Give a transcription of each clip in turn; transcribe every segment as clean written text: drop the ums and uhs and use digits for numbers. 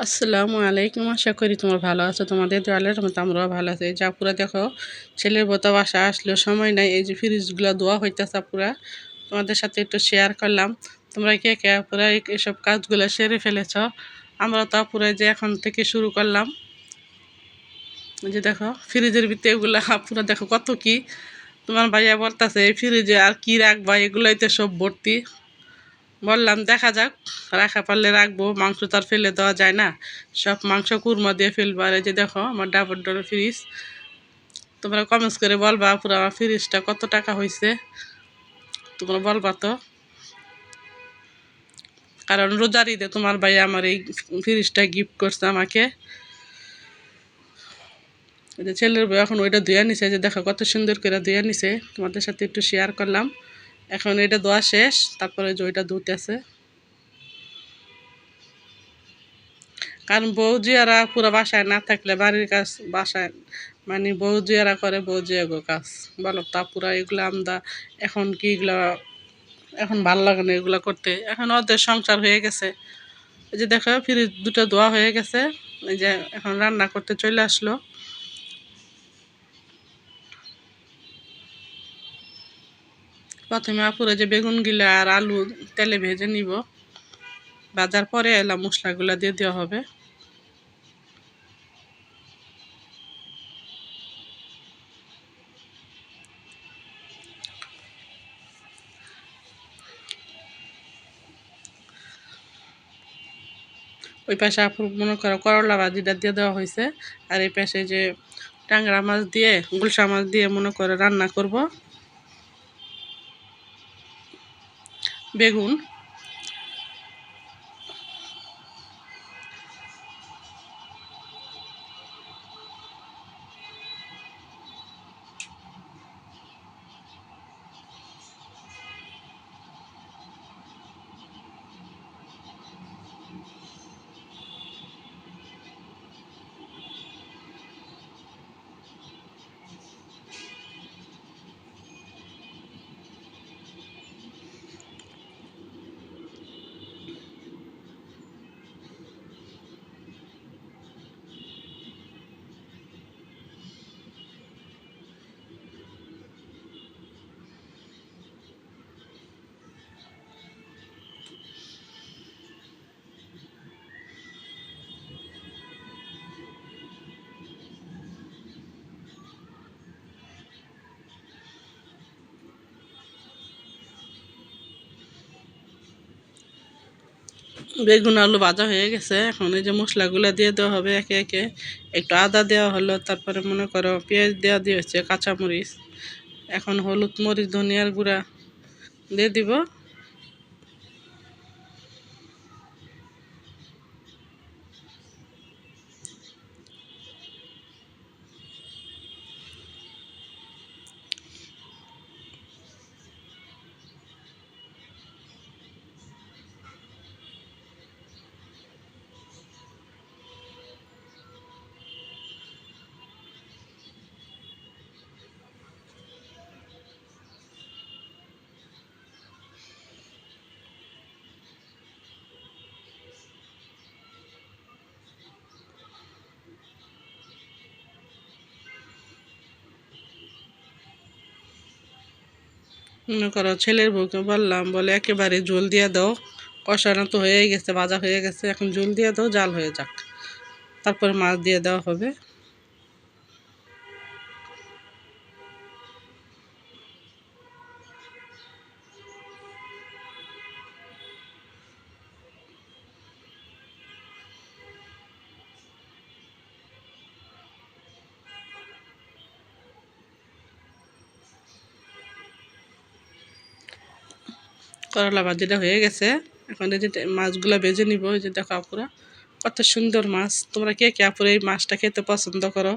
আসসালামু আলাইকুম। আশা করি তোমরা ভালো আছো। তোমাদের দোয়ালের মতো আমরাও ভালো আছি। এই যে আপুরা দেখো, ছেলের বউতো বাসা আসলেও সময় নাই। এই যে ফ্রিজগুলো ধোয়া হইতেছে আপুরা, তোমাদের সাথে একটু শেয়ার করলাম। তোমরা কে কে আপুরা এসব কাজগুলো সেরে ফেলেছ? আমরা তো আপুরা যে এখন থেকে শুরু করলাম। এই যে দেখো ফ্রিজের ভিতরে এগুলো আপুরা দেখো কত কি। তোমার ভাইয়া বলতেছে এই ফ্রিজে আর কি রাখবা, এগুলোই তো সব ভর্তি। বললাম দেখা যাক, রাখা পারলে রাখবো, মাংস তো আর ফেলে দেওয়া যায় না। সব মাংস কুরমা দিয়ে ফেলবো। আর এই যে দেখো আমার ডাবর ডোর ফ্রিজ। তোমরা কমেন্টস করে বলবা পুরো আমার ফ্রিজটা কত টাকা হয়েছে, তোমরা বলবা তো। কারণ রোজার ঈদে তোমার ভাই আমার এই ফ্রিজটা গিফট করছে আমাকে। এই যে ছেলের বউ এখন ওইটা ধুয়ে নিছে, যে দেখো কত সুন্দর করে ধুয়ে নিছে, তোমাদের সাথে একটু শেয়ার করলাম। এখন এটা ধোয়া শেষ, তারপরে যে ওইটা ধুতেছে। কারণ বৌজিয়ারা পুরো বাসায় না থাকলে বাড়ির কাজ বাসায় মানে বৌজিয়ারা করে বৌজিয়াগো কাজ। বলো তা পুরা এগুলো আমরা এখন কি এগুলা এখন ভাল লাগে না এগুলো করতে। এখন ওদের সংসার হয়ে গেছে। এই যে দেখো ফ্রিজ দুটো ধোয়া হয়ে গেছে। এই যে এখন রান্না করতে চলে আসলো। প্রথমে আপুরে যে বেগুন গিলা আর আলু তেলে ভেজে নিব, ভাজার পরে এলাম মশলাগুলো দিয়ে দেওয়া হবে। ওই পাশে আপুর মনে করো করলা ভাজিটা দিয়ে দেওয়া হয়েছে। আর এই পাশে যে ট্যাংরা মাছ দিয়ে গুলশা মাছ দিয়ে মনে করে রান্না করব বেগুন। বেগুন আলু ভাজা হয়ে গেছে। এখন এই যে মশলাগুলো দিয়ে দেওয়া হবে একে একে। একটু আদা দেওয়া হলো, তারপরে মনে করো পেঁয়াজ দেওয়া দিয়ে হচ্ছে, কাঁচামরিচ। এখন হলুদ মরিচ ধনিয়ার গুঁড়া দিয়ে দিব। মনে করো ছেলের বউকে বললাম, বলে একেবারে ঝোল দিয়ে দাও, কষানো তো হয়ে গেছে, ভাজা হয়ে গেছে, এখন ঝোল দিয়ে দাও, জাল হয়ে যাক, তারপরে মাছ দিয়ে দেওয়া হবে। করলা ভাজিটা হয়ে গেছে। এখন এই যে মাছগুলো ভেজে নিব। এই যে দেখো আপুরা কত সুন্দর মাছ। তোমরা কে কে আপুরা এই মাছটা খেতে পছন্দ করো?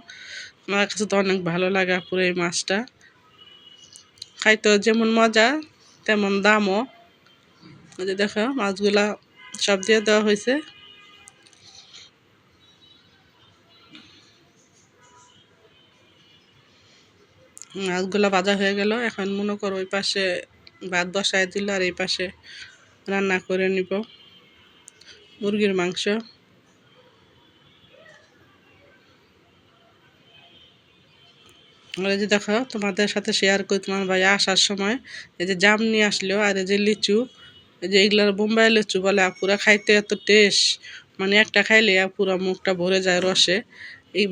আমার কাছে তো অনেক ভালো লাগে আপুরা এই মাছটা। খাইতেও যেমন মজা তেমন দামও। এই যে দেখো মাছগুলা সব দিয়ে দেওয়া হয়েছে। মাছগুলা ভাজা হয়ে গেল। এখন মনে করো ওই পাশে ভাত বসায় দিল, আর এই পাশে রান্না করে নিব মুরগির মাংস। আর এই যে দেখো তোমাদের সাথে শেয়ার করি, তোমার ভাই আসার সময় এই যে জাম নিয়ে আসলো, আর এই যে লিচু, এই যে এগুলার বোম্বাই লিচু বলে, পুরা খাইতে এত টেস্ট, মানে একটা খাইলে পুরো মুখটা ভরে যায় রসে। এই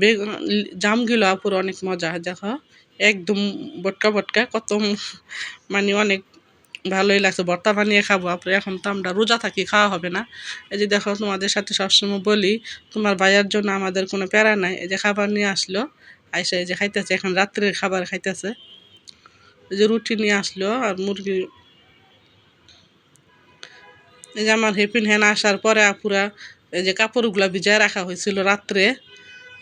জামগুলো পুরো অনেক মজা, দেখো একদম বটকা বটকা কত মানে অনেক ভালোই লাগছে। ভর্তা বানিয়ে খাবো আপরে, এখন তো আমরা রোজা থাকি, খাওয়া হবে না। এই যে দেখো তোমাদের সাথে সবসময় বলি তোমার ভাইয়ার জন্য আমাদের কোনো প্যারা নাই। এই যে খাবার নিয়ে আসলো, আইসা এই যে খাইতেছে, এখন রাত্রের খাবার খাইতেছে। এই যে রুটি নিয়ে আসলো আর মুরগি। এই যে আমার হেপিন হ্যান আসার পরে আপুরা এই যে কাপড়গুলা ভিজায় রাখা হয়েছিল রাত্রে,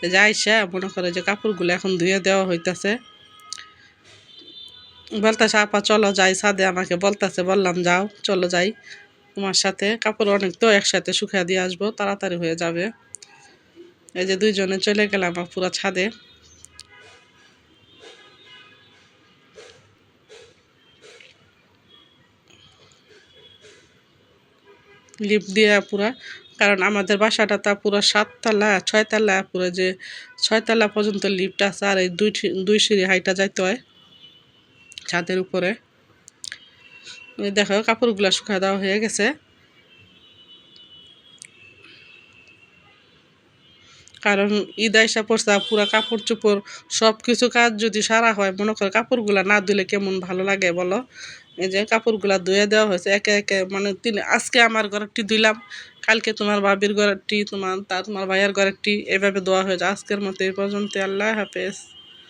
এই যে আইসা মনে করে যে কাপড়গুলো এখন ধুয়ে দেওয়া হইতাছে। বলতেছে আপা চলো যাই ছাদে, আমাকে বলতেছে, বললাম যাও চলো যাই তোমার সাথে, কাপড় অনেক তো একসাথে শুকিয়ে দিয়ে আসবো, তাড়াতাড়ি হয়ে যাবে। এই যে দুইজনে চলে গেলাম পুরা ছাদে। লিফট দিয়ে পুরা, কারণ আমাদের বাসাটা তা পুরো 7 তলা 6 তলা, পুরো যে 6 তলা পর্যন্ত লিফট আছে, আর এই দুই সিঁড়ি হাইটা যাইতে হয় ছাদের উপরে। দেখো কাপড়গুলো শুকায় দেওয়া হয়ে গেছে, কারণ ঈদ আইসা পড়ছে, পুরা কাপড় চোপড় সব কিছু কাজ যদি সারা হয়, মনে করো কাপড়গুলা না ধুলে কেমন ভালো লাগে বলো। এই যে কাপড়গুলা ধুয়ে দেওয়া হয়েছে একে একে, মানে আজকে আমার ঘরেরটি ধুইলাম, কালকে তোমার ভাবির ঘরেরটি, তোমার ভাইয়ের ঘরেরটি, এভাবে দেওয়া হয়েছে। আজকের মতো এই পর্যন্ত, আল্লাহ হাফেজ।